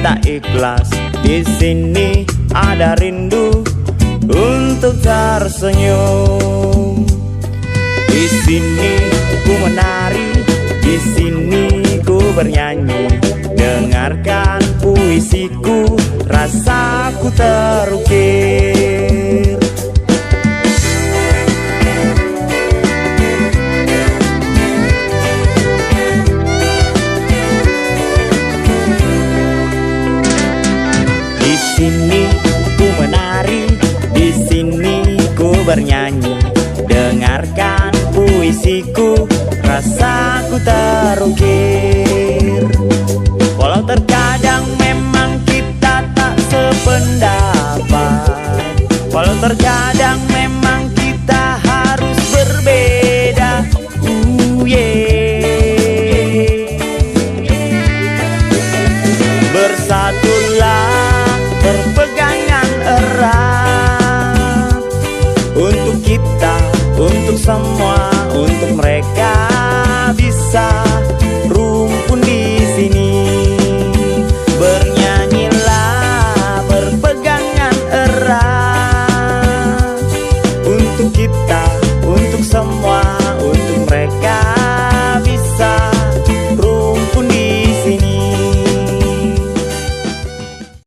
kita ikhlas. Di sini ada rindu untuk tersenyum. Di sini ku menari, di sini ku bernyanyi. Dengarkan puisiku, rasaku terukir. Di sini ku menari, di sini ku bernyanyi. Dengarkan puisiku, rasaku terukir. Walau terkadang memang kita tak sependapat, walau terkadang memang kita harus berbeda. Bersatulah, berpegangan erat, untuk kita, untuk semua, untuk mereka bisa rumpun di sini. Bernyanyilah, berpegangan erat, untuk kita,